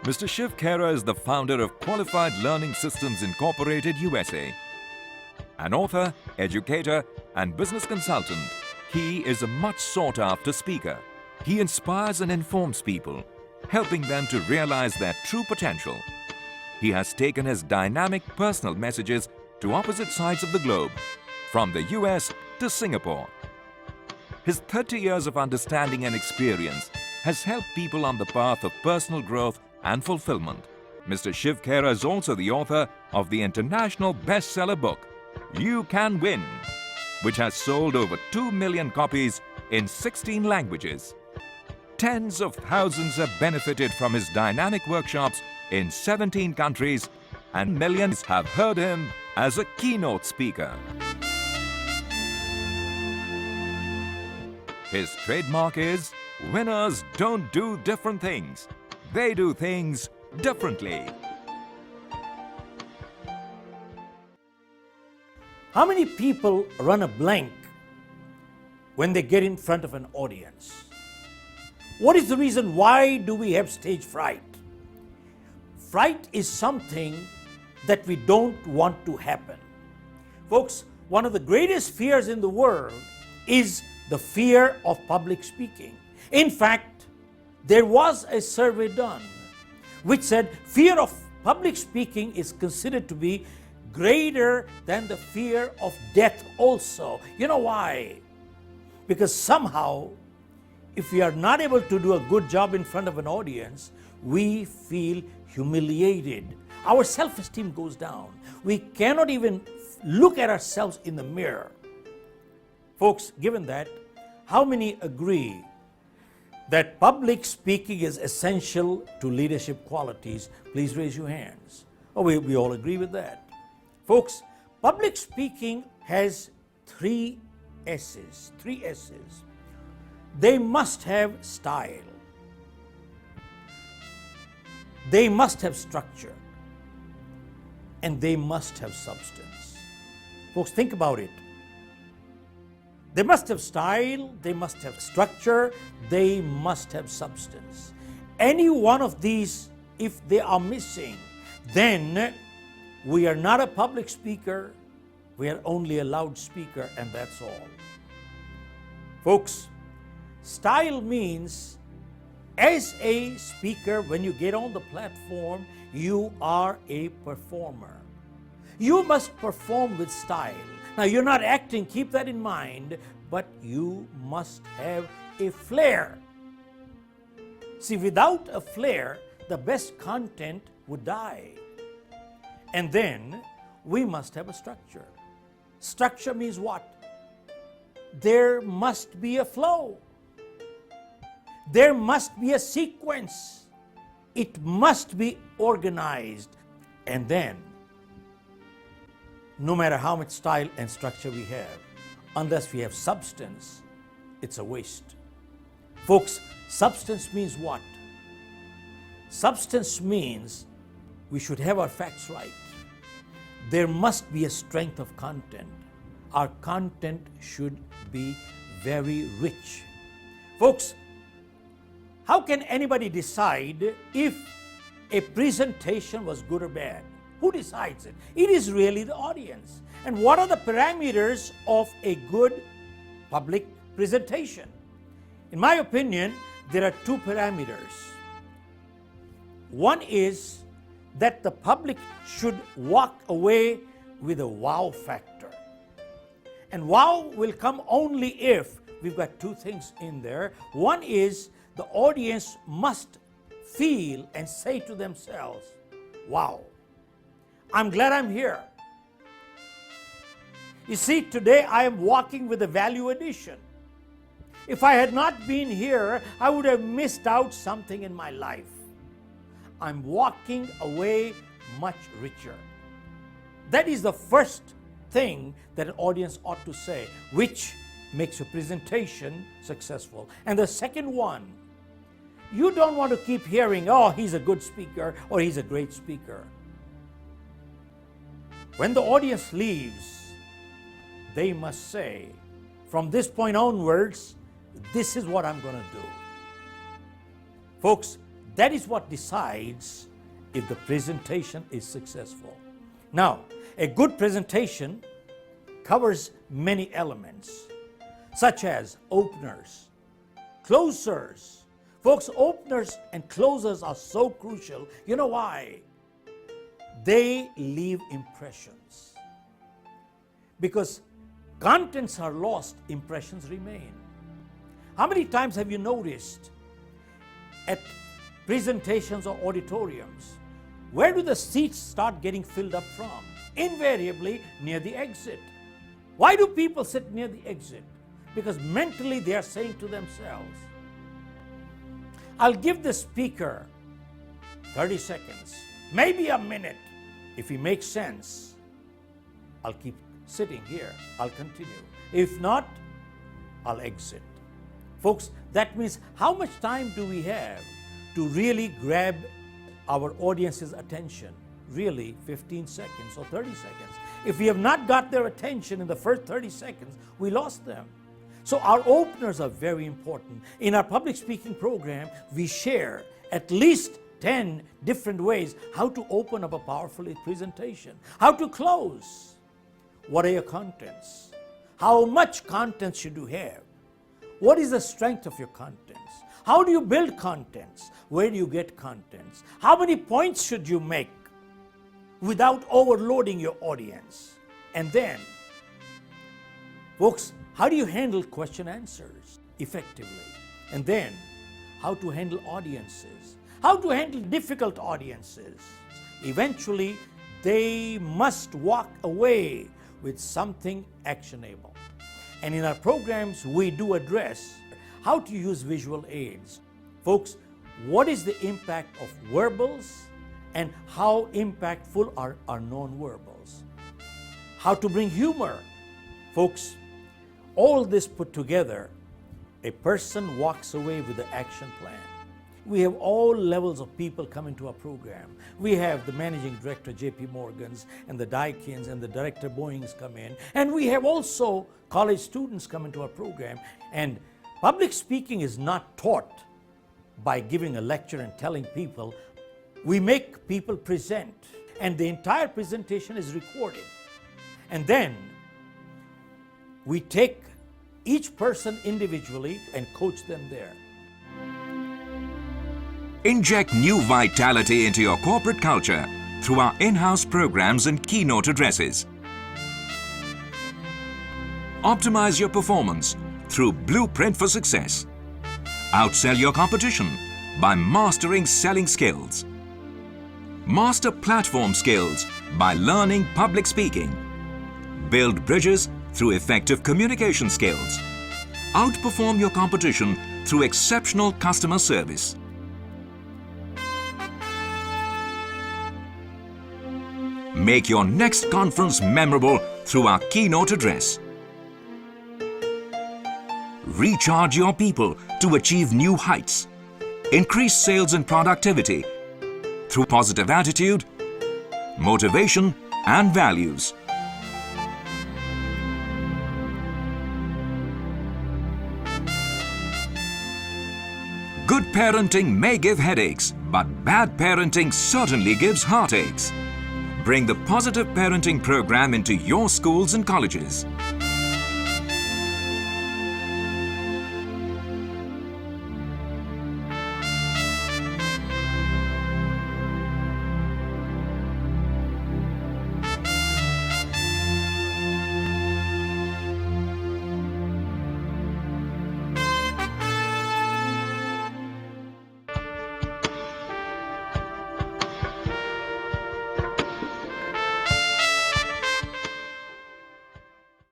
Mr. Shiv Khera is the founder of Qualified Learning Systems Incorporated USA. An author, educator, and business consultant, he is a much sought-after speaker. He inspires and informs people, helping them to realize their true potential. He has taken his dynamic personal messages to opposite sides of the globe, from the US to Singapore. His 30 years of understanding and experience has helped people on the path of personal growth and fulfillment. Mr. Shiv Khera is also the author of the international bestseller book, You Can Win, which has sold over 2 million copies in 16 languages. Tens of thousands have benefited from his dynamic workshops in 17 countries, and millions have heard him as a keynote speaker. His trademark is, winners don't do different things. They do things differently. How many people run a blank when they get in front of an audience? What is the reason? Why do we have stage fright? Fright is something that we don't want to happen. Folks, one of the greatest fears in the world is the fear of public speaking. In fact, there was a survey done which said fear of public speaking is considered to be greater than the fear of death also. You know why? Because somehow, if we are not able to do a good job in front of an audience, we feel humiliated. Our self-esteem goes down. We cannot even look at ourselves in the mirror. Folks, given that, how many agree that public speaking is essential to leadership qualities? Please raise your hands. Oh, we all agree with that. Folks, public speaking has three S's. They must have style. They must have structure. And they must have substance. Folks, think about it. They must have style, they must have structure, they must have substance. Any one of these, if they are missing, then we are not a public speaker, we are only a loudspeaker, and that's all. Folks, style means as a speaker, when you get on the platform, you are a performer. You must perform with style. Now, you're not acting, keep that in mind, but you must have a flair. See, without a flair, the best content would die. And then, we must have a structure. Structure means what? There must be a flow. There must be a sequence. It must be organized. And then, no matter how much style and structure we have, unless we have substance, it's a waste. Folks, substance means what? Substance means we should have our facts right. There must be a strength of content. Our content should be very rich. Folks, how can anybody decide if a presentation was good or bad? Who decides it? It is really the audience. And what are the parameters of a good public presentation? In my opinion, there are two parameters. One is that the public should walk away with a wow factor. And wow will come only if we've got two things in there. One is the audience must feel and say to themselves, wow, I'm glad I'm here. You see, today I am walking with a value addition. If I had not been here, I would have missed out something in my life. I'm walking away much richer. That is the first thing that an audience ought to say, which makes your presentation successful. And the second one, you don't want to keep hearing, oh, he's a good speaker or he's a great speaker. When the audience leaves, they must say, from this point onwards, this is what I'm going to do. Folks, That is what decides if the presentation is successful. Now, a good presentation covers many elements, such as openers, closers. Folks, openers and closers are so crucial. You know why? They leave impressions. Because contents are lost, impressions remain. How many times have you noticed at presentations or auditoriums, where do the seats start getting filled up from? Invariably near the exit. Why do people sit near the exit? Because mentally they are saying to themselves, I'll give the speaker 30 seconds, maybe a minute. If he makes sense, I'll keep sitting here, I'll continue. If not, I'll exit. Folks, that means how much time do we have to really grab our audience's attention? Really, 15 seconds or 30 seconds. If we have not got their attention in the first 30 seconds, we lost them. So our openers are very important. In our public speaking program, we share at least 10 different ways how to open up a powerful presentation, how to close. What are your contents? How much content should you have? What is the strength of your contents? How do you build contents? Where do you get contents? How many points should you make without overloading your audience? And then, folks, how do you handle question answers effectively? And then, how to handle audiences? How to handle difficult audiences? Eventually, they must walk away with something actionable. And in our programs, we do address how to use visual aids. Folks, what is the impact of verbals and how impactful are non-verbals? How to bring humor. Folks, all this put together, a person walks away with the action plan. We have all levels of people come into our program. We have the managing director, J.P. Morgan's, and the Daikin's, and the director Boeing's come in. And we have also college students come into our program. And public speaking is not taught by giving a lecture and telling people. We make people present, and the entire presentation is recorded. And then we take each person individually and coach them there. Inject new vitality into your corporate culture through our in-house programs and keynote addresses. Optimize your performance through Blueprint for Success. Outsell your competition by mastering selling skills. Master platform skills by learning public speaking. Build bridges through effective communication skills. Outperform your competition through exceptional customer service. Make your next conference memorable through our keynote address. Recharge your people to achieve new heights. Increase sales and productivity through positive attitude, motivation, and values. Good parenting may give headaches, but bad parenting certainly gives heartaches. Bring the Positive Parenting program into your schools and colleges.